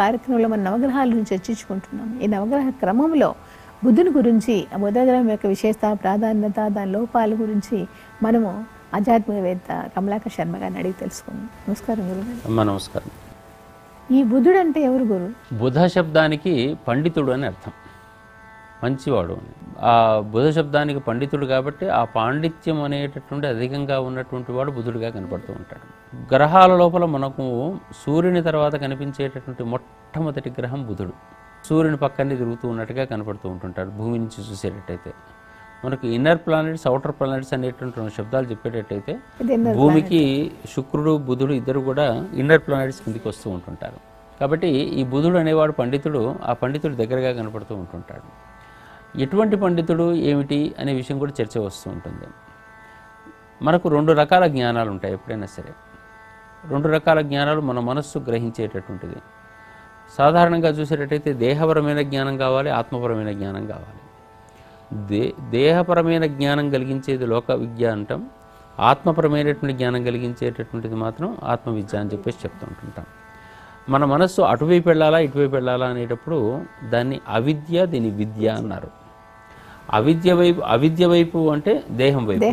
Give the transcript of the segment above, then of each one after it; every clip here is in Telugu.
కార్యక్రమంలో మన నవగ్రహాల గురించి చర్చించుకుంటున్నాం. ఈ నవగ్రహ క్రమంలో బుధుని గురించి, ఆ బుధగ్రహం యొక్క విశేషత, ప్రాధాన్యత, దాని లోపాల గురించి మనము ఆధ్యాత్మికవేత్త కమలాకర్ శర్మ గారిని అడిగి తెలుసుకుందాం. నమస్కారం గురుగారు. నమస్కారం. ఈ బుధుడు అంటే ఎవరు గురు? బుధ శబ్దానికి పండితుడు అని అర్థం, మంచివాడు అని. ఆ బుధ శబ్దానికి పండితుడు కాబట్టి ఆ పాండిత్యం అనేటటువంటి అధికంగా ఉన్నటువంటి వాడు బుధుడిగా కనపడుతూ ఉంటాడు. గ్రహాల లోపల మనకు సూర్యుని తర్వాత కనిపించేటటువంటి మొట్టమొదటి గ్రహం బుధుడు. సూర్యుని పక్కనే తిరుగుతూ ఉన్నట్టుగా కనపడుతూ ఉంటుంటాడు భూమి నుంచి చూసేటట్టయితే. మనకు ఇన్నర్ ప్లానెట్స్, అవుటర్ ప్లానెట్స్ అనేటువంటి శబ్దాలు చెప్పేటట్టయితే భూమికి శుక్రుడు బుధుడు ఇద్దరు కూడా ఇన్నర్ ప్లానెట్స్ కిందికి వస్తూ ఉంటుంటారు. కాబట్టి ఈ బుధుడు అనేవాడు పండితుడు, ఆ పండితుడు దగ్గరగా కనపడుతూ ఉంటుంటాడు. ఎటువంటి పండితుడు ఏమిటి అనే విషయం కూడా చర్చ వస్తూ ఉంటుంది. మనకు రెండు రకాల జ్ఞానాలు ఉంటాయి ఎప్పుడైనా సరే. రెండు రకాల జ్ఞానాలు మన మనస్సు గ్రహించేటటువంటిది. సాధారణంగా చూసేటట్టయితే దేహపరమైన జ్ఞానం కావాలి, ఆత్మపరమైన జ్ఞానం కావాలి. దేహపరమైన జ్ఞానం కలిగించేది లోక విద్య అంటాం, ఆత్మపరమైనటువంటి జ్ఞానం కలిగించేటటువంటిది మాత్రం ఆత్మవిద్య అని చెప్పేసి చెప్తూ ఉంటుంటాం. మన మనస్సు అటువైపు వెళ్ళాలా ఇటువైపు వెళ్ళాలా అనేటప్పుడు దాన్ని అవిద్య, దీని విద్య అన్నారు. అవిద్య వైపు అంటే దేహం వైపు,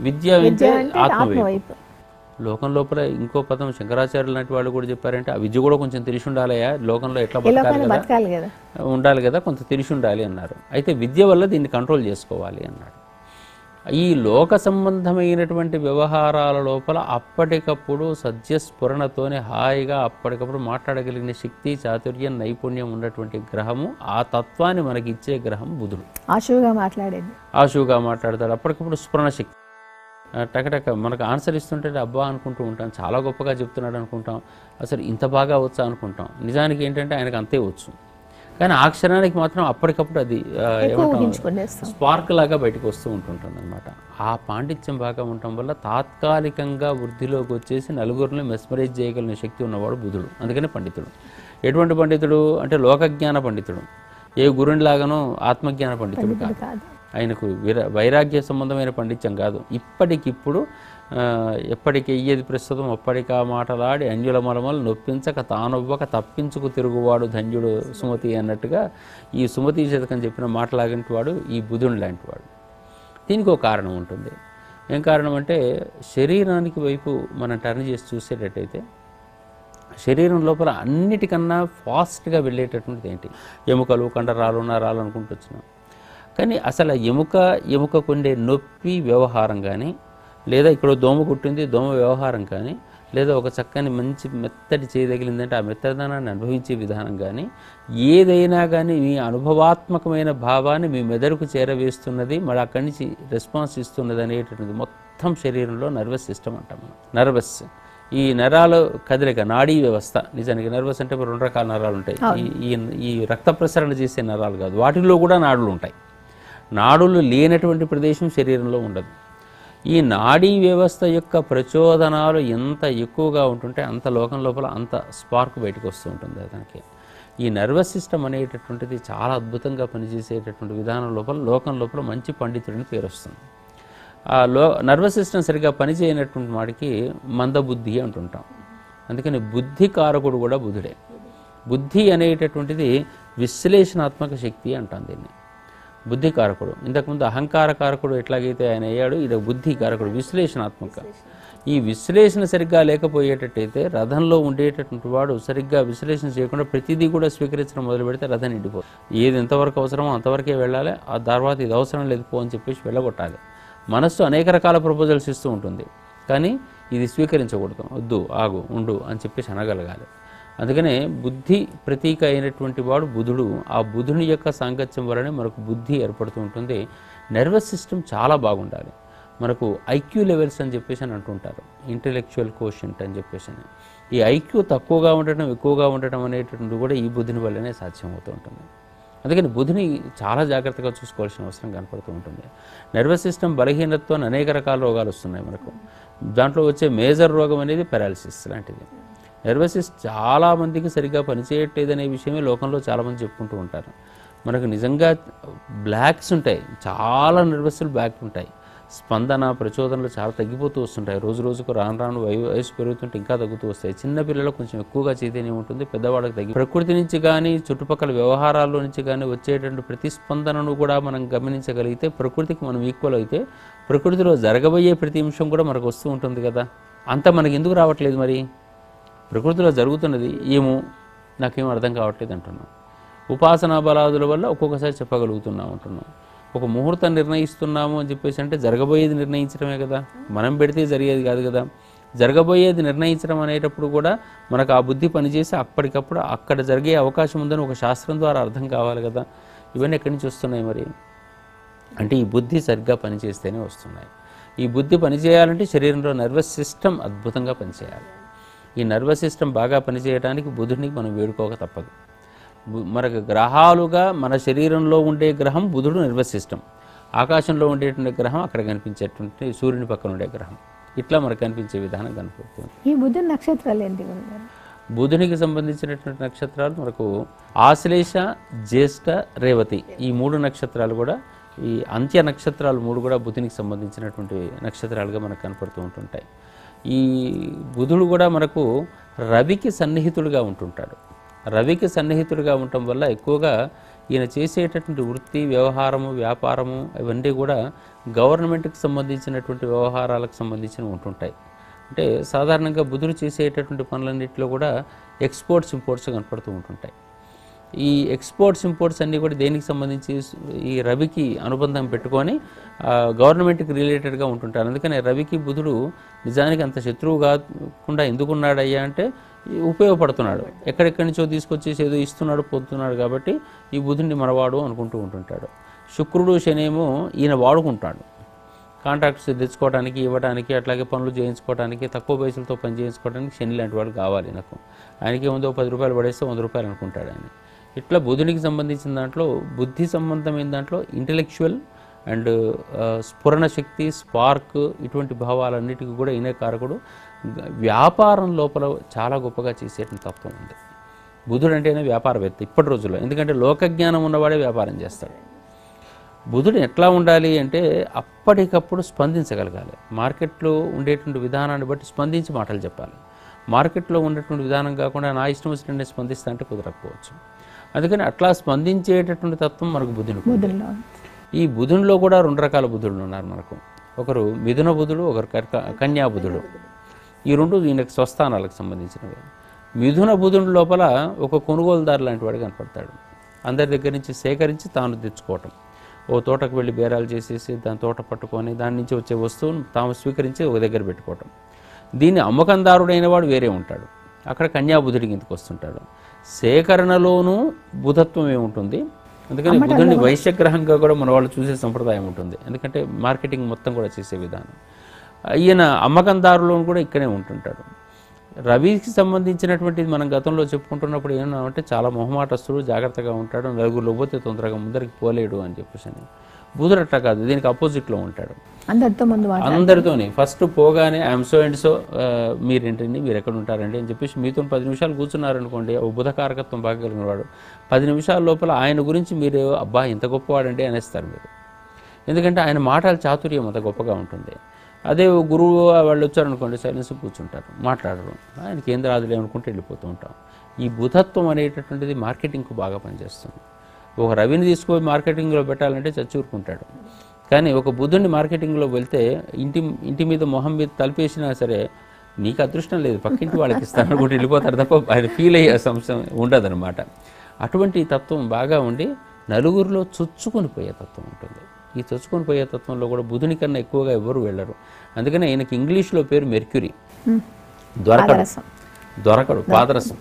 విద్య అంటే ఆత్మ వైపు. లోకం లోపల ఇంకో పదం శంకరాచార్యులు లాంటి వాళ్ళు కూడా చెప్పారంటే ఆ విద్య కూడా కొంచెం తెలిసి ఉండాలయా, లోకంలో ఎట్లా బతకాలి కదా, ఉండాలి కదా, కొంత తెలిసి ఉండాలి అన్నారు. అయితే విద్య వల్ల దీన్ని కంట్రోల్ చేసుకోవాలి అన్నాడు. ఈ లోక సంబంధమైనటువంటి వ్యవహారాల లోపల అప్పటికప్పుడు సద్యస్ఫురణతోనే హాయిగా అప్పటికప్పుడు మాట్లాడగలిగిన శక్తి, చాతుర్యం, నైపుణ్యం ఉన్నటువంటి గ్రహము, ఆ తత్వాన్ని మనకి ఇచ్చే గ్రహం బుధుడు. ఆశువుగా మాట్లాడతాడు, అప్పటికప్పుడు స్ఫురణ శక్తి. టకటక మనకు ఆన్సర్ ఇస్తుంటే అబ్బా అనుకుంటూ ఉంటాం, చాలా గొప్పగా చెప్తున్నాడు అనుకుంటాం, అసలు ఇంత బాగా వచ్చా అనుకుంటాం. నిజానికి ఏంటంటే ఆయనకు అంతే వచ్చు, కానీ ఆ క్షణానికి మాత్రం అప్పటికప్పుడు అది స్పార్క్ లాగా బయటకు వస్తూ ఉంటుంటుంది అనమాట. ఆ పాండిత్యం బాగా ఉండటం వల్ల తాత్కాలికంగా వృద్ధిలోకి వచ్చేసి నలుగురిని మెస్మరైజ్ చేయగలిగిన శక్తి ఉన్నవాడు బుధుడు. అందుకనే పండితుడు. ఎటువంటి పండితుడు అంటే లోకజ్ఞాన పండితుడు, ఏ గురునిలాగానో ఆత్మజ్ఞాన పండితుడు కాదు. ఆయనకు వైరాగ్య సంబంధమైన పాండిత్యం కాదు. ఇప్పటికిప్పుడు ఎప్పటికి అయ్యేది ప్రస్తుతం అప్పటికా మాటలాడి అన్యుల మలమలు నొప్పించక తానొవ్వక తప్పించుకు తిరుగువాడు ధన్యుడు సుమతి అన్నట్టుగా ఈ సుమతి శతకం చెప్పిన మాటలాగంటి వాడు ఈ బుధుని లాంటి వాడు. దీనికి ఒక కారణం ఉంటుంది. ఏం కారణం అంటే శరీరానికి వైపు మనం టర్న్ చేసి చూసేటట్టయితే శరీరం లోపల అన్నిటికన్నా ఫాస్ట్గా వెళ్ళేటటువంటిది ఏంటి? ఎముకలు, కండరాలు, నరాలు అనుకుంటూ వచ్చినాం. కానీ అసలు ఎముకకు ఉండే నొప్పి వ్యవహారం కానీ, లేదా ఇక్కడ దోమ కుట్టింది దోమ వ్యవహారం కానీ, లేదా ఒక చక్కని మంచి మెత్తటి చేయదగిలిందంటే ఆ మెత్తదనాన్ని అనుభవించే విధానం కానీ, ఏదైనా కానీ మీ అనుభవాత్మకమైన భావాన్ని మీ మెదడుకు చేరవేస్తున్నది, మరి అక్కడి నుంచి రెస్పాన్స్ ఇస్తున్నది అనేటటువంటిది మొత్తం శరీరంలో నర్వస్ సిస్టమ్ అంటాం మనం. నర్వస్, ఈ నరాలు కదలిక, నాడీ వ్యవస్థ. నిజానికి నర్వస్ అంటే రెండు రకాల నరాలు ఉంటాయి. ఈ రక్త ప్రసరణ చేసే నరాలు కాదు, వాటిల్లో కూడా నాడులు ఉంటాయి. నాడులు లేనటువంటి ప్రదేశం శరీరంలో ఉండదు. ఈ నాడీ వ్యవస్థ యొక్క ప్రచోదనాలు ఎంత ఎక్కువగా ఉంటుంటే అంత లోకం లోపల అంత స్పార్క్ బయటకు వస్తూ ఉంటుంది అతనికి. ఈ నర్వస్ సిస్టమ్ అనేటటువంటిది చాలా అద్భుతంగా పనిచేసేటటువంటి విధానం లోపల లోకం లోపల మంచి పండితుడిని పేరు వస్తుంది. ఆ నర్వస్ సిస్టమ్ సరిగ్గా పనిచేయనటువంటి వాడికి మందబుద్ధి అంటుంటాం. అందుకని బుద్ధి కారకుడు కూడా బుధుడే. బుద్ధి అనేటటువంటిది విశ్లేషణాత్మక శక్తి అంటాం దీన్ని. బుద్ధి కారకుడు. ఇంతకుముందు అహంకార కారకుడు ఎట్లాగైతే ఆయన అయ్యాడు, ఇది బుద్ధి కారకుడు, విశ్లేషణాత్మక. ఈ విశ్లేషణ సరిగ్గా లేకపోయేటట్టయితే రథంలో ఉండేటటువంటి వాడు సరిగ్గా విశ్లేషణ చేయకుండా ప్రతిదీ కూడా స్వీకరించడం మొదలు పెడితే రథం నిండిపోతుంది. ఏది ఎంతవరకు అవసరమో అంతవరకే వెళ్ళాలి, ఆ తర్వాత ఇది అవసరం లేదు పో అని చెప్పేసి వెళ్ళగొట్టాలి. మనస్సు అనేక రకాల ప్రపోజల్స్ ఇస్తూ ఉంటుంది, కానీ ఇది స్వీకరించకూడదు, వద్దు, ఆగు, ఉండు అని చెప్పేసి అనగలగాలి. అందుకనే బుద్ధి ప్రతీక అయినటువంటి వాడు బుధుడు. ఆ బుధుని యొక్క సాంగత్యం వలనే మనకు బుద్ధి ఏర్పడుతూ ఉంటుంది. నర్వస్ సిస్టమ్ చాలా బాగుండాలి. మనకు ఐక్యూ లెవెల్స్ అని చెప్పేసి అని అంటుంటారు, ఇంటెలెక్చువల్ కోషెంట్ అని చెప్పేసి. ఈ ఐక్యూ తక్కువగా ఉండటం, ఎక్కువగా ఉండటం అనేటటువంటి కూడా ఈ బుధుని వల్లనే సాధ్యమవుతూ ఉంటుంది. అందుకని బుధుని చాలా జాగ్రత్తగా చూసుకోవాల్సిన అవసరం కనపడుతూ ఉంటుంది. నర్వస్ సిస్టమ్ బలహీనతతో అనేక రకాల రోగాలు వస్తున్నాయి మనకు. దాంట్లో వచ్చే మేజర్ రోగం అనేది పారాలిసిస్ లాంటిది. నర్వస్ సిస్టమ్ చాలామందికి సరిగ్గా పనిచేయట్లేదనే విషయమే లోకంలో చాలామంది చెప్పుకుంటూ ఉంటారు. మనకు నిజంగా బ్లాక్స్ ఉంటాయి, చాలా నర్వస్లు బ్లాక్ ఉంటాయి. స్పందన, ప్రచోదనలు చాలా తగ్గిపోతూ వస్తుంటాయి. రోజు రోజుకు రాను రాను వయసు పెరుగుతుంటే ఇంకా తగ్గుతూ వస్తాయి. చిన్నపిల్లలకు కొంచెం ఎక్కువగా చైతన్యం ఉంటుంది, పెద్దవాళ్ళకి తగ్గి. ప్రకృతి నుంచి కానీ చుట్టుపక్కల వ్యవహారాల్లో నుంచి కానీ వచ్చేటువంటి ప్రతిస్పందనను కూడా మనం గమనించగలిగితే, ప్రకృతికి మనం ఈక్వల్ అయితే ప్రకృతిలో జరగబోయే ప్రతి నిమిషం కూడా మనకు వస్తూ ఉంటుంది కదా. అంత మనకి ఎందుకు రావట్లేదు మరి? ప్రకృతిలో జరుగుతున్నది ఏమో నాకేం అర్థం కావట్లేదు అంటున్నాం. ఉపాసనా బలాదుల వల్ల ఒక్కొక్కసారి చెప్పగలుగుతున్నాం అంటున్నాం. ఒక ముహూర్తం నిర్ణయిస్తున్నాము అని చెప్పేసి అంటే జరగబోయేది నిర్ణయించడమే కదా, మనం పెడితే జరిగేది కాదు కదా. జరగబోయేది నిర్ణయించడం అనేటప్పుడు కూడా మనకు ఆ బుద్ధి పనిచేసి అప్పటికప్పుడు అక్కడ జరిగే అవకాశం ఉందని ఒక శాస్త్రం ద్వారా అర్థం కావాలి కదా. ఇవన్నీ ఎక్కడి నుంచి వస్తున్నాయి మరి అంటే ఈ బుద్ధి సరిగ్గా పనిచేస్తేనే వస్తున్నాయి. ఈ బుద్ధి పనిచేయాలంటే శరీరంలో నర్వస్ సిస్టమ్ అద్భుతంగా పనిచేయాలి. ఈ నర్వస్ సిస్టమ్ బాగా పనిచేయడానికి బుధుడిని మనం వేడుకోక తప్పదు. మనకు గ్రహాలుగా మన శరీరంలో ఉండే గ్రహం బుధుడు నర్వస్ సిస్టమ్, ఆకాశంలో ఉండేటువంటి గ్రహం అక్కడ కనిపించేటువంటి సూర్యుని పక్కన ఉండే గ్రహం, ఇట్లా మనకు కనిపించే విధానం కనపడుతుంది. ఈ బుధుని నక్షత్రాలు ఏంటి? బుధునికి సంబంధించినటువంటి నక్షత్రాలు మనకు ఆశ్లేష, జ్యేష్ఠ, రేవతి ఈ 3 నక్షత్రాలు కూడా, ఈ అంత్య నక్షత్రాలు 3 కూడా బుధునికి సంబంధించినటువంటి నక్షత్రాలుగా మనకు కనపడుతూ ఉంటుంటాయి. ఈ బుధుడు కూడా మనకు రవికి సన్నిహితుడుగా ఉంటుంటాడు. రవికి సన్నిహితుడిగా ఉండటం వల్ల ఎక్కువగా ఈయన చేసేటటువంటి వృత్తి, వ్యవహారము, వ్యాపారము ఇవన్నీ కూడా గవర్నమెంట్కి సంబంధించినటువంటి వ్యవహారాలకు సంబంధించినవి ఉంటుంటాయి. అంటే సాధారణంగా బుధుడు చేసేటటువంటి పనులన్నింటిలో కూడా ఎక్స్పోర్ట్స్, ఇంపోర్ట్స్ కనపడుతూ ఉంటుంటాయి. ఈ ఎక్స్పోర్ట్స్, ఇంపోర్ట్స్ అన్నీ కూడా దేనికి సంబంధించి ఈ రవికి అనుబంధం పెట్టుకొని గవర్నమెంట్కి రిలేటెడ్గా ఉంటుంటారు. అందుకని రవికి బుధుడు నిజానికి అంత శత్రువు కాకుండా ఎందుకున్నాడయ్యా అంటే ఉపయోగపడుతున్నాడు. ఎక్కడెక్కడి నుంచో తీసుకొచ్చేసి ఏదో ఇస్తున్నాడు, పొందుతున్నాడు కాబట్టి ఈ బుధుడిని మనవాడు అనుకుంటూ ఉంటుంటాడు. శుక్రుడు, శనేమో ఈయన వాడుకుంటాడు. కాంట్రాక్ట్స్ తెచ్చుకోవడానికి, ఇవ్వడానికి, అట్లాగే పనులు చేయించుకోవడానికి, తక్కువ పైసలతో పని చేయించుకోవడానికి శని లాంటి వాడు కావాలి నాకు. ఆయనకి ఏముందో 10 రూపాయలు పడేస్తే 100 రూపాయలు అనుకుంటాడు ఆయన. ఇట్లా బుధునికి సంబంధించిన దాంట్లో, బుద్ధి సంబంధమైన దాంట్లో ఇంటెలెక్చువల్ అండ్ స్ఫురణ శక్తి, స్పార్క్ ఇటువంటి భావాలన్నిటికీ కూడా ఈయన కారకుడు. వ్యాపారం లోపల చాలా గొప్పగా చేసేటువంటి తత్వం ఉంది. బుధుడు అంటేనే వ్యాపారవేత్త ఇప్పటి రోజుల్లో, ఎందుకంటే లోకజ్ఞానం ఉన్నవాడే వ్యాపారం చేస్తాడు. బుధుడు ఎట్లా ఉండాలి అంటే అప్పటికప్పుడు స్పందించగలగాలి. మార్కెట్లో ఉండేటువంటి విధానాన్ని బట్టి స్పందించి మాటలు చెప్పాలి. మార్కెట్లో ఉండేటువంటి విధానం కాకుండా నా ఇష్టం వచ్చినట్టు స్పందిస్తా అంటే కుదరకపోవచ్చు. అందుకని అట్లా స్పందించేటటువంటి తత్వం మనకు బుధుడు. ఈ బుధునిలో కూడా 2 రకాల బుధుడు ఉన్నారు మనకు. ఒకరు మిథున బుధుడు, ఒకరు కన్యా బుధుడు. ఈ 2 ఈయనకు స్వస్థానాలకు సంబంధించినవి. మిథున బుధుని లోపల ఒక కొనుగోలుదారు లాంటి వాడు కనపడతాడు. అందరి దగ్గర నుంచి సేకరించి తాను తెచ్చుకోవటం. ఓ తోటకు వెళ్ళి బేరాలు చేసేసి దాని తోట పట్టుకొని దాని నుంచి వచ్చే వస్తువును తాము స్వీకరించి ఒక దగ్గర పెట్టుకోవటం. దీన్ని అమ్మకందారుడైన వాడు వేరే ఉంటాడు. అక్కడ కన్యాబుధుడి కిందకు వస్తుంటాడు. సేకరణలోనూ బుధత్వం ఏముంటుంది. అందుకని బుధుడిని వైశ్యగ్రహంగా కూడా మన వాళ్ళు చూసే సంప్రదాయం ఉంటుంది. ఎందుకంటే మార్కెటింగ్ మొత్తం కూడా చేసే విధానం. ఈయన అమ్మకందారులో కూడా ఇక్కడే ఉంటుంటాడు. రవికి సంబంధించినటువంటిది మనం గతంలో చెప్పుకుంటున్నప్పుడు ఏమన్నామంటే చాలా మొహమాటస్తుడు, జాగ్రత్తగా ఉంటాడు, నలుగురిలో పోతే తొందరగా ముందరికి పోలేడు అని చెప్పేసి. బుధుడు అట్లా కాదు, దీనికి అపోజిట్లో ఉంటాడు. అందరితోని ఫస్ట్ పోగానే ఐఎమ్ సో అండ్ సో, మీరేంటండి, మీరు ఎక్కడ ఉంటారండి అని చెప్పేసి మీతో 10 నిమిషాలు కూర్చున్నారనుకోండి, ఓ బుధకారకత్వం బాగా కలిగిన వాడు 10 నిమిషాల లోపల ఆయన గురించి మీరు అబ్బా ఇంత గొప్పవాడండి అనేస్తారు మీరు. ఎందుకంటే ఆయన మాటల చాతుర్యం అంత గొప్పగా ఉంటుంది. అదే గురువు వాళ్ళు వచ్చారనుకోండి, సైలెన్స్ కూర్చుంటారు, మాట్లాడరు, ఆయనకి ఏం రాదులే అనుకుంటూ వెళ్ళిపోతూ ఉంటాం. ఈ బుధత్వం అనేటటువంటిది మార్కెటింగ్కు బాగా పనిచేస్తుంది. ఒక రవిని తీసుకొని మార్కెటింగ్లో పెట్టాలంటే చచ్చూరుకుంటాడు. కానీ ఒక బుధుడిని మార్కెటింగ్లో వెళ్తే ఇంటి మీద మొహం మీద తలిపేసినా సరే నీకు అదృష్టం లేదు, పక్కింటి వాళ్ళకి ఇస్తాను కూడా వెళ్ళిపోతారు తప్ప ఆయన ఫీల్ అయ్యే సంశయం ఉండదన్నమాట. అటువంటి తత్వం బాగా ఉండి నలుగురిలో చొచ్చుకొని పోయే తత్వం ఉంటుంది. ఈ చొచ్చుకొని పోయే తత్వంలో కూడా బుధుని కన్నా ఎక్కువగా ఎవరు వెళ్ళరు. అందుకనే ఈయనకి ఇంగ్లీష్లో పేరు మెర్క్యూరీ. దొరకడు, పాదరసం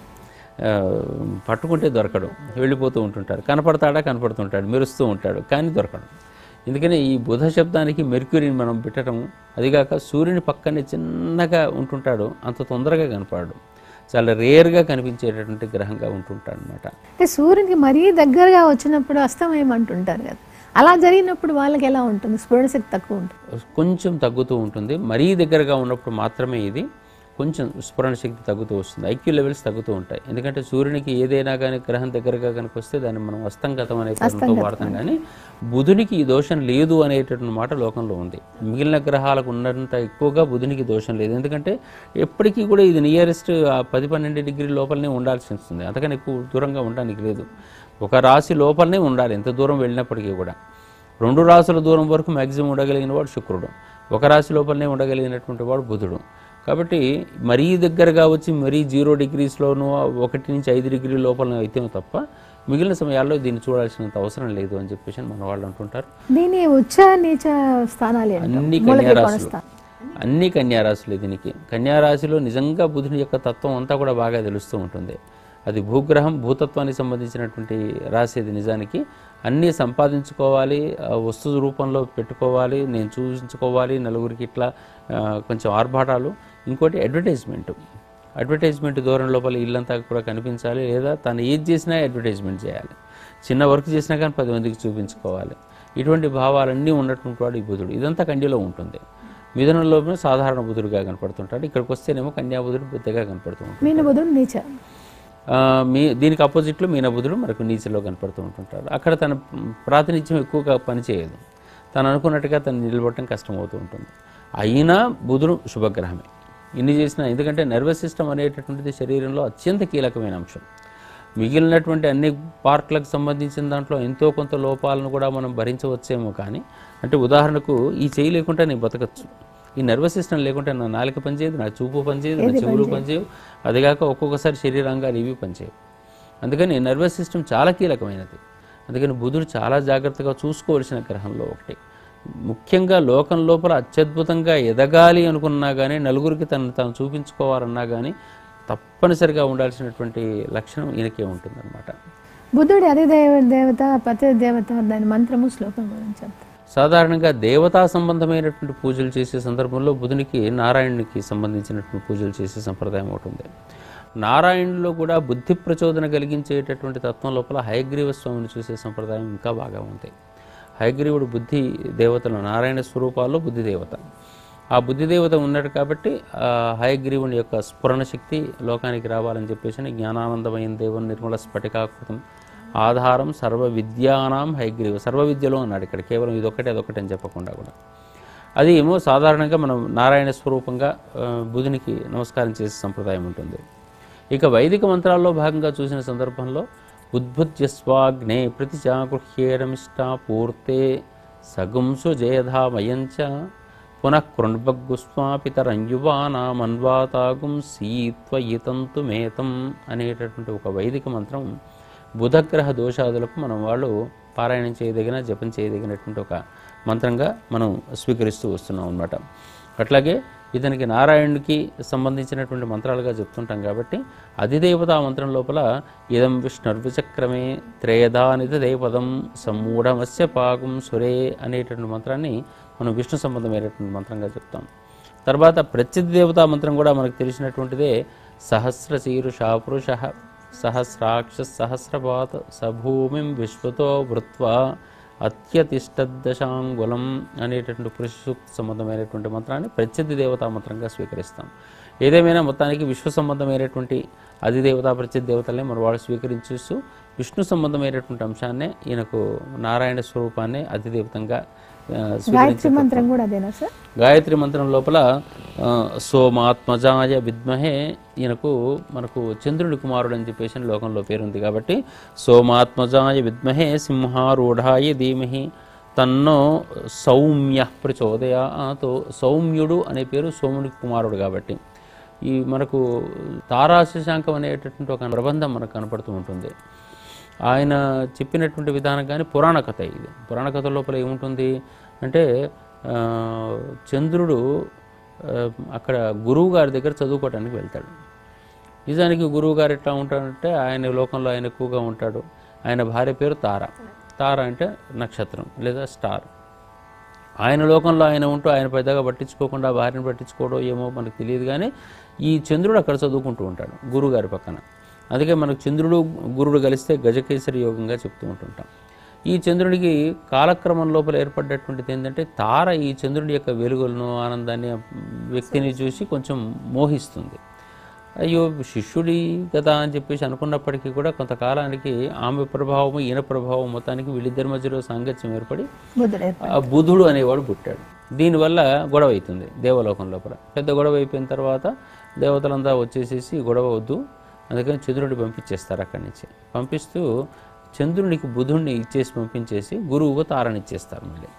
పట్టుకుంటే దొరకడు, వెళ్ళిపోతూ ఉంటుంటారు. కనపడుతుంటాడు, మెరుస్తూ ఉంటాడు, కానీ దొరకడు. ఎందుకని ఈ బుధ శబ్దానికి మెర్క్యూరీని మనం పెట్టడం, అదిగాక సూర్యుని పక్కనే చిన్నగా ఉంటుంటాడు, అంత తొందరగా కనపడడు, చాలా రేర్గా కనిపించేటటువంటి గ్రహంగా ఉంటుంటాడు అనమాట. అంటే సూర్యునికి మరీ దగ్గరగా వచ్చినప్పుడు అస్తమయమంటుంటారు కదా, అలా జరిగినప్పుడు వాళ్ళకి ఎలా ఉంటుంది? స్ఫురణ శక్తి తక్కువ ఉంటుంది, కొంచెం తగ్గుతూ ఉంటుంది. మరీ దగ్గరగా ఉన్నప్పుడు మాత్రమే ఇది. కొంచెం స్ఫురణ శక్తి తగ్గుతూ వస్తుంది, ఐక్యూ లెవెల్స్ తగ్గుతూ ఉంటాయి. ఎందుకంటే సూర్యునికి ఏదైనా కానీ గ్రహం దగ్గరగా కనుక వస్తే దాన్ని మనం అస్తంగతం అనే పదంతో వాడతాం, కానీ బుధునికి ఈ దోషం లేదు అనేటటువంటి మాట లోకంలో ఉంది. మిగిలిన గ్రహాలకు ఉన్నంత ఎక్కువగా బుధునికి దోషం లేదు. ఎందుకంటే ఎప్పటికీ కూడా ఇది నియరెస్ట్ 10-12 డిగ్రీ లోపలనే ఉండాల్సి వస్తుంది, అంతకని ఎక్కువ దూరంగా ఉండడానికి లేదు. ఒక రాశి లోపలనే ఉండాలి ఎంత దూరం వెళ్ళినప్పటికీ కూడా. 2 రాశుల దూరం వరకు మ్యాక్సిమం ఉండగలిగిన వాడు శుక్రుడు, ఒక రాశి లోపలనే ఉండగలిగినటువంటి వాడు బుధుడు. కాబట్టి మరీ దగ్గరగా వచ్చి మరీ 0 డిగ్రీస్లోనూ 1 నుంచి 5 డిగ్రీ లోపల అయితే తప్ప మిగిలిన సమయాల్లో దీన్ని చూడాల్సినంత అవసరం లేదు అని చెప్పేసి మన వాళ్ళు అంటుంటారు. దీని ఉచ్చ నీచ స్థానాలు అన్ని కన్యారాశులు. దీనికి కన్యారాశిలో నిజంగా బుధుని యొక్క తత్వం అంతా కూడా బాగా తెలుస్తూ ఉంటుంది. అది భూగ్రహం, భూతత్వానికి సంబంధించినటువంటి రాశి. అది నిజానికి అన్నీ సంపాదించుకోవాలి, వస్తు రూపంలో పెట్టుకోవాలి, నేను చూపించుకోవాలి నలుగురికి, ఇట్లా కొంచెం ఆర్భాటాలు. ఇంకోటి అడ్వర్టైజ్మెంట్ దూరం లోపల ఇల్లంతా కూడా కనిపించాలి, లేదా తను ఏది చేసినా అడ్వర్టైజ్మెంట్ చేయాలి, చిన్న వర్క్ చేసినా కానీ 10 మందికి చూపించుకోవాలి. ఇటువంటి భావాలన్నీ ఉన్నటువంటి వాడు ఈ బుధుడు. ఇదంతా కన్యలో ఉంటుంది. మిథునంలో సాధారణ బుధుడుగా కనపడుతుంటాడు, ఇక్కడికి వస్తేనేమో కన్యాబుధుడు పెద్దగా కనపడుతూ ఉంటాడు. దీనికి అపోజిట్లో మీనబుధుడు మనకు నీచలో కనపడుతూ ఉంటుంటాడు. అక్కడ తన ప్రాతినిధ్యం ఎక్కువగా పనిచేయదు, తను అనుకున్నట్టుగా తను నిలబడటం కష్టమవుతూ ఉంటుంది. అయినా బుధుడు శుభగ్రహమే ఇన్ని చేసినా, ఎందుకంటే నర్వస్ సిస్టమ్ అనేటటువంటిది శరీరంలో అత్యంత కీలకమైన అంశం. మిగిలినటువంటి అన్ని పార్ట్లకు సంబంధించిన దాంట్లో ఎంతో కొంత లోపాలను కూడా మనం భరించవచ్చేమో, కానీ అంటే ఉదాహరణకు ఈ చేయి లేకుండా నేను బతకచ్చు, ఈ నర్వస్ సిస్టమ్ లేకుంటే నా నాలుక పనిచేయదు, నా చూపు పనిచేయదు, నా చెవులు పనిచేయవు, అదిగాక ఒక్కొక్కసారి శరీరాంగాలు ఇవి పనిచేయవు. అందుకని నర్వస్ సిస్టమ్ చాలా కీలకమైనది. అందుకని బుధుడు చాలా జాగ్రత్తగా చూసుకోవాల్సిన గ్రహంలో ఒకటి. ముఖ్యంగా లోకం లోపల అత్యద్భుతంగా ఎదగాలి అనుకున్నా కానీ, నలుగురికి తను చూపించుకోవాలన్నా కానీ తప్పనిసరిగా ఉండాల్సినటువంటి లక్షణం ఈయనకే ఉంటుందన్నమాట. బుద్ధుడి అధిదేవత ప్రతి దేవత దాని మంత్రము శ్లోకం గురించి చెప్తారు. సాధారణంగా దేవతా సంబంధమైనటువంటి పూజలు చేసే సందర్భంలో బుధునికి నారాయణునికి సంబంధించినటువంటి పూజలు చేసే సంప్రదాయం ఒకటి ఉంది. నారాయణులో కూడా బుద్ధి ప్రచోదన కలిగించేటటువంటి తత్వం లోపల హయగ్రీవ స్వామిని చూసే సంప్రదాయం ఇంకా బాగా ఉంది. హయగ్రీవుడు బుద్ధి దేవతలు, నారాయణ స్వరూపాల్లో బుద్ధి దేవత. ఆ బుద్ధి దేవత ఉన్నాడు కాబట్టి హయగ్రీవుని యొక్క స్ఫురణ శక్తి లోకానికి రావాలని చెప్పేసి జ్ఞానానందమైన దేవుని నిర్మల స్ఫటికాకృతం ఆధారం సర్వ విద్యానాం హయగ్రీవ, సర్వ విద్యలో అన్నాడు ఇక్కడ, కేవలం ఇదొక్కటి అదొకటి అని చెప్పకుండా కూడా. అది ఏమో సాధారణంగా మనం నారాయణ స్వరూపంగా బుధునికి నమస్కారం చేసే సంప్రదాయం ఉంటుంది. ఇక వైదిక మంత్రాల్లో భాగంగా చూసిన సందర్భంలో ఉద్భుత్యస్వాగ్నే ప్రతిచాగృహ్యేరమిష్టా పూర్తే సగుంసు జయధామయంచ పునః కృణ్భగ్గుస్వాపితరంయువానామన్వాతాగుం సీత్వయితంతు మేతం అనేటటువంటి ఒక వైదిక మంత్రం బుధగ్రహ దోషాదులకు మనం వాళ్ళు పారాయణం చేయదగిన, జపం చేయదగినటువంటి ఒక మంత్రంగా మనం స్వీకరిస్తూ వస్తున్నాం అన్నమాట. అట్లాగే ఇతనికి నారాయణుడికి సంబంధించినటువంటి మంత్రాలుగా చెప్తుంటాం కాబట్టి అధిదేవతా మంత్రం లోపల ఇదం విష్ణుర్విచక్రమే త్రేయదానిత దేవదం సమ్మూఢమస్య పాకం సురే అనేటటువంటి మంత్రాన్ని మనం విష్ణు సంబంధమైనటువంటి మంత్రంగా చెప్తాం. తర్వాత ప్రత్యధిదేవతా మంత్రం కూడా మనకు తెలిసినటువంటిదే సహస్రశీరుషా పురుష సహస్రాక్ష సహస్రపాత సభూమిం విశ్వతో వృత్వా అత్యతిష్టదశాంగులం అనేటటువంటి పురుష సూక్తి సంబంధమైనటువంటి మంత్రాన్ని ప్రత్యధి దేవతా మంత్రంగా స్వీకరిస్తాం. ఏదేమైనా మొత్తానికి విశ్వ సంబంధమైనటువంటి అధిదేవత ప్రత్యధి దేవతలనే మన వాళ్ళు స్వీకరించేస్తూ విష్ణు సంబంధమైనటువంటి అంశాన్నే ఈయనకు నారాయణ స్వరూపాన్ని అధిదేవతంగా గాయత్రి మంత్రం కూడా అదేనా సార్? గాయత్రి మంత్రం లోపల సోమాత్మజాయ విద్మహే, ఈయనకు మనకు చంద్రుడి కుమారుడు అని చెప్పేసి లోకంలో పేరుంది కాబట్టి సోమాత్మజాయ విద్మహే సింహారూఢాయ ధీమహి తన్నో సౌమ్య ప్రచోదయాత్. సౌమ్యుడు అనే పేరు సోమునికి కుమారుడు కాబట్టి ఈ మనకు తారాశశాంకం అనేటటువంటి ఒక ప్రబంధం మనకు కనపడుతూ ఉంటుంది. ఆయన చెప్పినటువంటి విధానం కానీ పురాణ కథ. ఇది పురాణ కథ లోపల ఏముంటుంది అంటే చంద్రుడు అక్కడ గురువు గారి దగ్గర చదువుకోవడానికి వెళ్తాడు. నిజానికి గురువు గారు ఎట్లా ఉంటాడంటే ఆయన లోకంలో ఆయన ఎక్కువగా ఉంటాడు. ఆయన భార్య పేరు తార. తార అంటే నక్షత్రం లేదా స్టార్. ఆయన లోకంలో ఆయన ఉంటూ ఆయన పెద్దగా పట్టించుకోకుండా భార్యను పట్టించుకోవడం ఏమో మనకు తెలియదు, కానీ ఈ చంద్రుడు అక్కడ చదువుకుంటూ ఉంటాడు గురువుగారి పక్కన. అందుకే మనకు చంద్రుడు గురుడు కలిస్తే గజకేసరి యోగంగా చెప్తూ ఉంటుంటాం. ఈ చంద్రుడికి కాలక్రమం లోపల ఏర్పడ్డటువంటిది ఏంటంటే తార ఈ చంద్రుడి యొక్క వెలుగులను ఆనందాన్ని వ్యక్తిని చూసి కొంచెం మోహిస్తుంది. అయ్యో శిష్యుడి కదా అని చెప్పేసి అనుకున్నప్పటికీ కూడా కొంతకాలానికి ఆమె ప్రభావము ఈయన ప్రభావం మొత్తానికి వీళ్ళిద్దరి మధ్యలో సాంగత్యం ఏర్పడి బుధుడు అనేవాడు పుట్టాడు. దీనివల్ల గొడవ అవుతుంది దేవలోకం లోపల. పెద్ద గొడవ అయిపోయిన తర్వాత దేవతలంతా వచ్చేసేసి గొడవ వద్దు, అందుకని చంద్రుడిని పంపించేస్తారు. అక్కడి నుంచి పంపిస్తూ చంద్రునికి బుధుడిని ఇచ్చేసి పంపించేసి గురువుకు తారని ఇచ్చేస్తారు. మళ్ళీ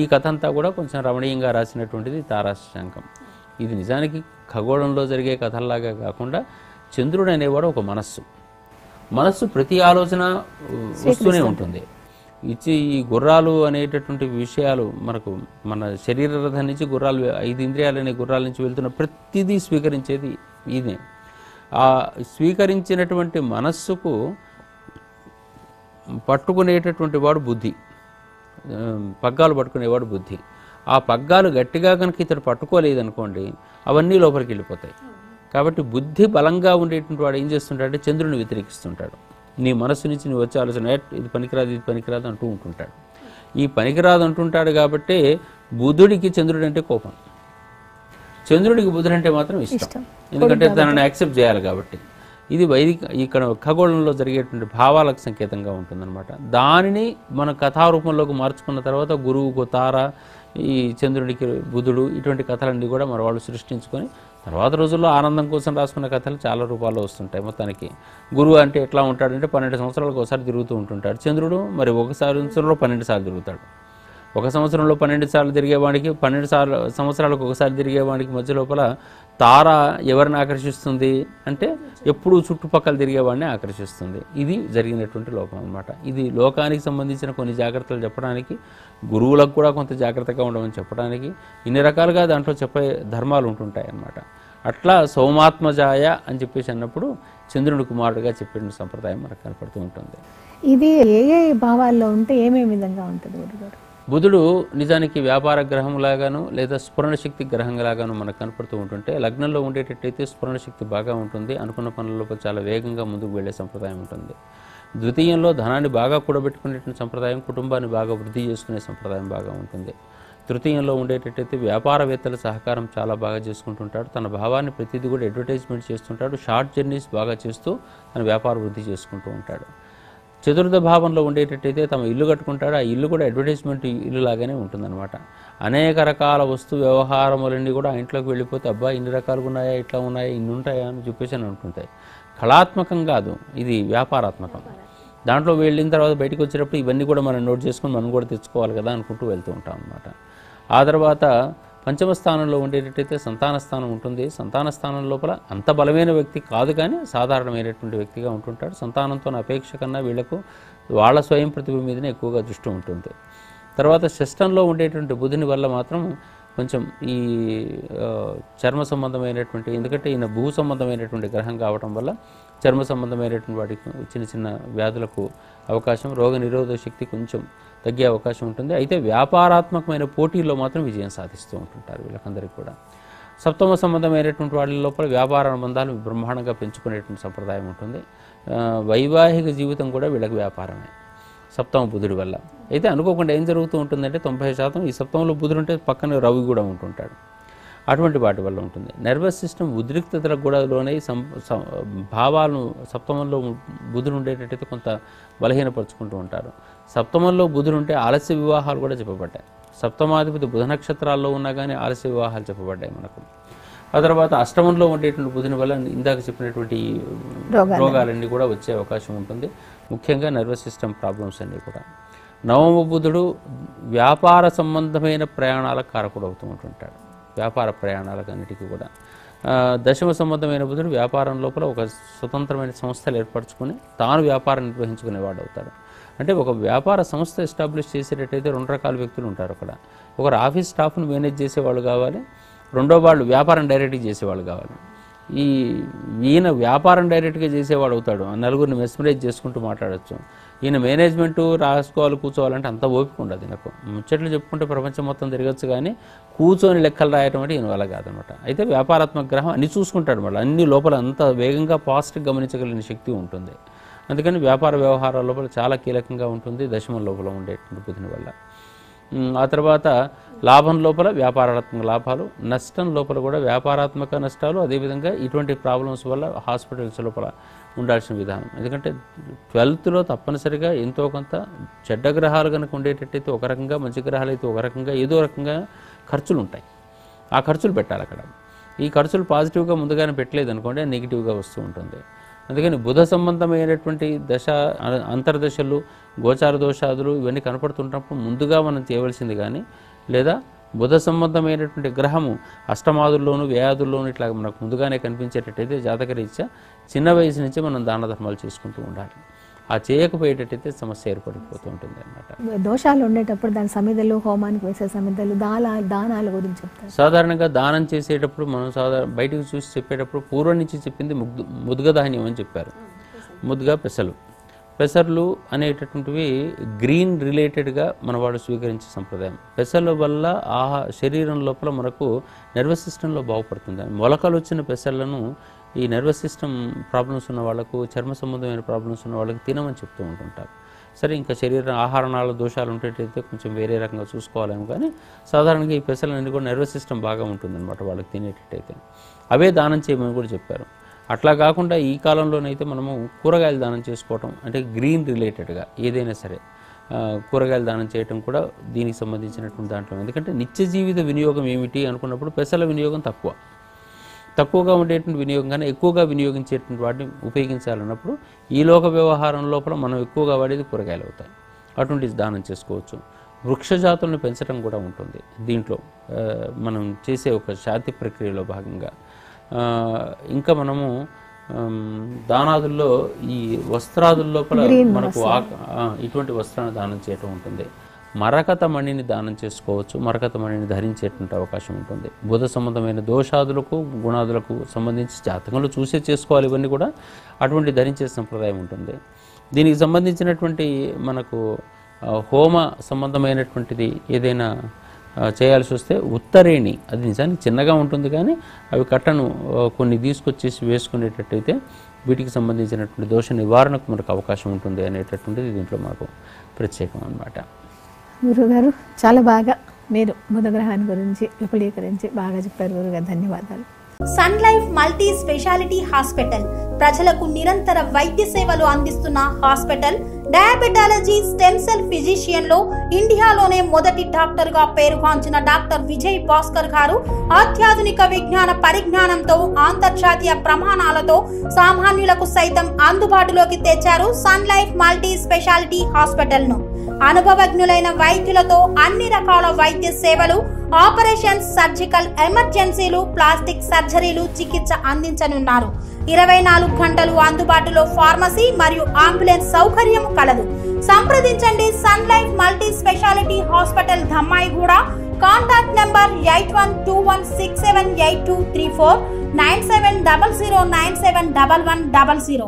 ఈ కథ అంతా కూడా కొంచెం రమణీయంగా రాసినటువంటిది తారాశంకం. ఇది నిజానికి ఖగోళంలో జరిగే కథల్లాగా కాకుండా చంద్రుడు అనేవాడు ఒక మనస్సు ప్రతి ఆలోచన వస్తూనే ఉంటుంది. ఇచ్చి ఈ గుర్రాలు అనేటటువంటి విషయాలు మన శరీర రథం నుంచి గుర్రాలు 5 ఇంద్రియాలు అనే గుర్రాల నుంచి వెళ్తున్న ప్రతిదీ స్వీకరించేది ఇదే. ఆ స్వీకరించినటువంటి మనస్సుకు పట్టుకునేటటువంటి వాడు బుద్ధి, పగ్గాలు పట్టుకునేవాడు బుద్ధి. ఆ పగ్గాలు గట్టిగా కనుక ఇతడు పట్టుకోలేదనుకోండి అవన్నీ లోపలికి వెళ్ళిపోతాయి. కాబట్టి బుద్ధి బలంగా ఉండేటువంటి వాడు ఏం చేస్తుంటాడంటే చంద్రుని వ్యతిరేకిస్తుంటాడు. నీ మనస్సు నుంచి నువ్వు వచ్చే ఆలోచన ఇది పనికిరాదు ఇది పనికిరాదు అంటూ ఉంటుంటాడు. ఈ పనికిరాదు అంటుంటాడు కాబట్టి బుధుడికి చంద్రుడు అంటే కోపం, చంద్రుడికి బుధుడు అంటే మాత్రం ఇష్టం. ఎందుకంటే దానిని యాక్సెప్ట్ చేయాలి కాబట్టి. ఇది ఇక్కడ ఖగోళంలో జరిగేటువంటి భావాలకు సంకేతంగా ఉంటుందన్నమాట. దానిని మన కథారూపంలోకి మార్చుకున్న తర్వాత గురువుకు తార, ఈ చంద్రుడికి బుధుడు, ఇటువంటి కథలన్నీ కూడా మన వాళ్ళు సృష్టించుకొని తర్వాత రోజుల్లో ఆనందం కోసం రాసుకున్న కథలు చాలా రూపాల్లో వస్తుంటాయి. మొత్తానికి గురువు అంటే ఎట్లా ఉంటాడంటే 12 సంవత్సరాలకు ఒకసారి తిరుగుతూ ఉంటుంటాడు. చంద్రుడు మరి ఒక సంవత్సరంలో 12 సార్లు తిరుగుతాడు. ఒక సంవత్సరంలో 12 సార్లు తిరిగేవాడికి 12 సంవత్సరాలకు ఒకసారి తిరిగేవాడికి మధ్య లోపల తార ఎవరిని ఆకర్షిస్తుంది అంటే ఎప్పుడూ చుట్టుపక్కల తిరిగేవాడిని ఆకర్షిస్తుంది. ఇది జరిగినటువంటి లోకం అన్నమాట. ఇది లోకానికి సంబంధించిన కొన్ని జాగ్రత్తలు చెప్పడానికి, గురువులకు కూడా కొంత జాగ్రత్తగా ఉండమని చెప్పడానికి, ఇన్ని రకాలుగా దాంట్లో చెప్పే ధర్మాలు ఉంటుంటాయి అన్నమాట. అట్లా సౌమాత్మజాయ అని చెప్పేసి అన్నప్పుడు చంద్రుని కుమారుడుగా చెప్పిన సంప్రదాయం మనకు కనపడుతూ ఉంటుంది. ఇది ఏ భావాల్లో ఉంటే ఏమేమి విధంగా ఉంటుంది గురుగారు? బుధుడు నిజానికి వ్యాపార గ్రహం లాగాను లేదా స్ఫురణ శక్తి గ్రహం లాగాను మనకు కనపడుతూ ఉంటుంటే లగ్నంలో ఉండేటట్టయితే స్ఫురణ శక్తి బాగా ఉంటుంది, అనుకున్న పనులలో చాలా వేగంగా ముందుకు వెళ్లే సంప్రదాయం ఉంటుంది. ద్వితీయంలో ధనాన్ని బాగా కూడబెట్టుకునేటువంటి సంప్రదాయం, కుటుంబాన్ని బాగా వృద్ధి చేసుకునే సంప్రదాయం బాగా ఉంటుంది. తృతీయంలో ఉండేటట్టయితే వ్యాపారవేత్తల సహకారం చాలా బాగా చేసుకుంటుంటాడు, తన భావాన్ని ప్రతిదీ కూడా అడ్వర్టైజ్మెంట్ చేస్తుంటాడు, షార్ట్ జర్నీస్ బాగా చేస్తూ తన వ్యాపార వృద్ధి చేసుకుంటూ ఉంటాడు. చతుర్థ భావంలో ఉండేటట్టయితే తమ ఇల్లు కట్టుకుంటాడు, ఆ ఇల్లు కూడా అడ్వర్టైజ్మెంట్ ఇల్లు లాగానే ఉంటుందన్నమాట. అనేక రకాల వస్తు వ్యవహారములన్నీ కూడా ఆ ఇంట్లోకి వెళ్ళిపోతే అబ్బా ఇన్ని రకాలుగా ఉన్నాయా, ఇట్లా ఉన్నాయా, ఇన్ని ఉంటాయా అని చెప్పేసి అని ఉంటుంటాయి. కళాత్మకం కాదు, ఇది వ్యాపారాత్మకం. దాంట్లో వెళ్ళిన తర్వాత బయటకు వచ్చేటప్పుడు ఇవన్నీ కూడా మనం నోట్ చేసుకుని మనం కూడా తెచ్చుకోవాలి కదా అనుకుంటూ వెళ్తూ ఉంటాం అన్నమాట. ఆ తర్వాత పంచమ స్థానంలో ఉండేటట్టయితే సంతాన స్థానం ఉంటుంది. సంతాన స్థానం లోపల అంత బలమైన వ్యక్తి కాదు కానీ సాధారణమైనటువంటి వ్యక్తిగా ఉంటుంటాడు. సంతానంతో అపేక్ష కన్నా వీళ్లకు వాళ్ళ స్వయం ప్రతిభ మీదనే ఎక్కువగా దృష్టి ఉంటుంది. తర్వాత షష్టంలో ఉండేటువంటి బుధుని వల్ల మాత్రం కొంచెం ఈ చర్మ సంబంధమైనటువంటి, ఎందుకంటే ఈయన భూ సంబంధమైనటువంటి గ్రహం కావడం వల్ల చర్మ సంబంధమైనటువంటి వాటికి చిన్న చిన్న వ్యాధులకు అవకాశం, రోగ నిరోధక శక్తి కొంచెం తగ్గే అవకాశం ఉంటుంది. అయితే వ్యాపారాత్మకమైన పోటీల్లో మాత్రం విజయం సాధిస్తూ ఉంటుంటారు వీళ్ళకందరికీ కూడా. సప్తమ సంబంధమైనటువంటి వాటి లోపల వ్యాపార బంధాలు బ్రహ్మాండంగా పెంచుకునేటువంటి సంప్రదాయం ఉంటుంది. వైవాహిక జీవితం కూడా వీళ్ళకి వ్యాపారమే సప్తమ బుధుడి వల్ల. అయితే అనుకోకుండా ఏం జరుగుతూ ఉంటుందంటే 90% ఈ సప్తమంలో బుధుడు ఉంటే పక్కన రవి కూడా ఉంటుంటాడు, అటువంటి వాటి వల్ల ఉంటుంది. నర్వస్ సిస్టమ్ ఉద్రిక్తతలకు కూడా లోనై భావాలను సప్తమంలో బుధుడు ఉండేటట్టయితే కొంత బలహీనపరుచుకుంటూ ఉంటారు. సప్తమంలో బుధుడు ఉంటే ఆలస్య వివాహాలు కూడా చెప్పబడ్డాయి. సప్తమాధిపతి బుధ నక్షత్రాల్లో ఉన్నా కానీ ఆలస్య వివాహాలు చెప్పబడ్డాయి మనకు. ఆ తర్వాత అష్టమంలో ఉండేటువంటి బుధుని వల్ల ఇందాక చెప్పినటువంటి రోగాలన్నీ కూడా వచ్చే అవకాశం ఉంటుంది, ముఖ్యంగా నర్వస్ సిస్టమ్ ప్రాబ్లమ్స్ అన్నీ కూడా. నవమ బుధుడు వ్యాపార సంబంధమైన ప్రయాణాలకు కారకుడు అవుతూ ఉంటుంటాడు, వ్యాపార ప్రయాణాలకు అన్నిటికీ కూడా. దశమ సంబంధమైన బుధుడు వ్యాపారం లోపల ఒక స్వతంత్రమైన సంస్థలు ఏర్పరచుకొని తాను వ్యాపారం నిర్వహించుకునేవాడు అవుతాడు. అంటే ఒక వ్యాపార సంస్థ ఎస్టాబ్లిష్ చేసేటట్టయితే 2 రకాల వ్యక్తులు ఉంటారు అక్కడ. ఒకరు ఆఫీస్ స్టాఫ్ను మేనేజ్ చేసేవాళ్ళు కావాలి, రెండో వాళ్ళు వ్యాపారం డైరెక్ట్గా చేసేవాళ్ళు కావాలి. ఈయన వ్యాపారం డైరెక్ట్గా చేసేవాడు అవుతాడు, నలుగురిని మెస్మరైజ్ చేసుకుంటూ మాట్లాడచ్చు. ఈయన మేనేజ్మెంటు రాసుకోవాలి కూర్చోవాలంటే అంత ఓపిక ఉండదు. నాకు ముచ్చట్లు చెప్పుకుంటే ప్రపంచం మొత్తం తిరగచ్చు, కానీ కూర్చొని లెక్కలు రాయటం అంటే ఈయన వల్ల కాదనమాట. అయితే వ్యాపారాత్మక గ్రహం అన్ని చూసుకుంటాడు, మళ్ళీ అన్ని లోపల అంత వేగంగా పాజిటివ్ గమనించగలిగిన శక్తి ఉంటుంది. అందుకని వ్యాపార వ్యవహారాల లోపల చాలా కీలకంగా ఉంటుంది దశమం లోపల ఉండేటువంటి బుధుని వల్ల. ఆ తర్వాత లాభం లోపల వ్యాపారాత్మక లాభాలు, నష్టం లోపల కూడా వ్యాపారాత్మక నష్టాలు, అదేవిధంగా ఇటువంటి ప్రాబ్లమ్స్ వల్ల హాస్పిటల్స్ లోపల ఉండాల్సిన విధానం. ఎందుకంటే 12th తప్పనిసరిగా ఎంతో కొంత చెడ్డ గ్రహాలు కనుక ఉండేటట్టయితే ఒక రకంగా, మంచి గ్రహాలు అయితే ఒక రకంగా, ఏదో రకంగా ఖర్చులు ఉంటాయి. ఆ ఖర్చులు పెట్టాలి అక్కడ. ఈ ఖర్చులు పాజిటివ్గా ముందుగానే పెట్టలేదు అనుకోండి, నెగిటివ్గా వస్తూ ఉంటుంది. అందుకని బుధ సంబంధమైనటువంటి దశ, అంతర్దశలు, గోచార దోషాదులు ఇవన్నీ కనపడుతున్నప్పుడు ముందుగా మనం చేయవలసింది కానీ, లేదా బుధ సంబంధమైనటువంటి గ్రహము అష్టమాదుల్లోనూ వ్యయాదుల్లోనూ ఇట్లా మనకు ముందుగానే కనిపించేటట్టయితే జాతకరీత్యా చిన్న వయసు నుంచి మనం దాన ధర్మాలు చేసుకుంటూ ఉండాలి. ఆ చేయకపోయేటట్టయితే సమస్య ఏర్పడిపోతూ ఉంటుంది అన్నమాట. దోషాలు ఉండేటప్పుడు దాని సమిధలు, హోమానికి వేసే సమిధలు, దానాల గురించి చెప్తారు. సాధారణంగా దానం చేసేటప్పుడు మనం బయటకు చూసి చెప్పేటప్పుడు పూర్వం నుంచి చెప్పింది ముద్గధాన్యం అని చెప్పారు. ముద్గ పెసర్లు అనేటటువంటివి గ్రీన్ రిలేటెడ్గా మన వాళ్ళు స్వీకరించే సంప్రదాయం. పెసర్ల వల్ల శరీరం లోపల మనకు నర్వస్ సిస్టంలో బాగుపడుతుంది. మొలకలు వచ్చిన పెసర్లను ఈ నర్వస్ సిస్టమ్ ప్రాబ్లమ్స్ ఉన్న వాళ్ళకు, చర్మ సంబంధమైన ప్రాబ్లమ్స్ ఉన్న వాళ్ళకి తినమని చెప్తూ ఉంటుంటారు. సరే, ఇంకా ఆహారనాళ దోషాలు ఉండేటైతే కొంచెం వేరే రకంగా చూసుకోవాలేమో, కానీ సాధారణంగా ఈ పెసర్లన్నీ కూడా నర్వస్ సిస్టమ్ బాగా ఉంటుందన్నమాట వాళ్ళకి తినేటట్టయితే. అవే దానం చేయమని కూడా చెప్పారు. అట్లా కాకుండా ఈ కాలంలోనైతే మనము కూరగాయలు దానం చేసుకోవటం, అంటే గ్రీన్ రిలేటెడ్గా ఏదైనా సరే కూరగాయలు దానం చేయటం కూడా దీనికి సంబంధించినటువంటి దాంట్లో. ఎందుకంటే నిత్య జీవిత వినియోగం ఏమిటి అనుకున్నప్పుడు పెసల వినియోగం తక్కువగా ఉండేటువంటి వినియోగం కానీ ఎక్కువగా వినియోగించేటువంటి వాటిని ఉపయోగించాలన్నప్పుడు ఈ లోక వ్యవహారం లోపల మనం ఎక్కువగా వాడేది కూరగాయలు అవుతాయి. అటువంటి దానం చేసుకోవచ్చు. వృక్షజాతులను పెంచడం కూడా ఉంటుంది దీంట్లో మనం చేసే ఒక శాంతి ప్రక్రియలో భాగంగా. ఇంకా మనము దానాదుల్లో ఈ వస్త్రాదుల లోపల మనకు ఇటువంటి వస్త్రాన్ని దానం చేయటం ఉంటుంది. మరకత మణిని దానం చేసుకోవచ్చు. మరకత మణిని ధరించేటువంటి అవకాశం ఉంటుంది. బుధ సంబంధమైన దోషాదులకు, గుణాదులకు సంబంధించి జాతకంలో చూసే చేసుకోవాలి. ఇవన్నీ కూడా అటువంటి ధరించే సంప్రదాయం ఉంటుంది. దీనికి సంబంధించినటువంటి మనకు హోమ సంబంధమైనటువంటిది ఏదైనా చేయాల్సి వస్తే ఉత్తరేణి, అది నిజానికి చిన్నగా ఉంటుంది కానీ అవి కట్టను కొన్ని తీసుకొచ్చేసి వేసుకునేటట్టయితే వీటికి సంబంధించినటువంటి దోష నివారణకు మనకు అవకాశం ఉంటుంది అనేటటువంటిది దీంట్లో మాకు ప్రత్యేకం అన్నమాట. గురుగారు, చాలా బాగా మీరు బుధగ్రహాన్ని గురించి విపులీకరించి బాగా చెప్పారు గురుగారు. ధన్యవాదాలు. Sun Life multi speciality hospital ప్రజలకు నిరంతర వైద్య సేవలు అందిస్తున్న hospital. Diabetology, stem cell physician లో ఇండియాలోనే మొదటి డాక్టర్ గా పేరుగాంచిన డాక్టర్ విజయ్ భాస్కర్ గారు అత్యాధునిక విజ్ఞాన పరిజ్ఞానంతో అంతర్జాతీయ ప్రమాణాలతో సామాన్యులకు సైతం అందుబాటులోకి తెచ్చారు Sun Life multi speciality hospital ను. అనుభవజ్ఞులైన వైద్యులతో అన్ని రకాల వైద్య సేవలు, ఆపరేషన్స్, సర్జికల్ ఎమర్జెన్సీలు, ప్లాస్టిక్ సర్జరీలు, చికిత్స అందించనున్నారు. 24 గంటలు అందుబాటులో ఫార్మసీ మరియు అంబులెన్స్ సౌకర్యం కలదు. సంప్రదించండి Sun Life multi speciality hospital, Dammaiguda. Contact number 8121678234, 9700971100.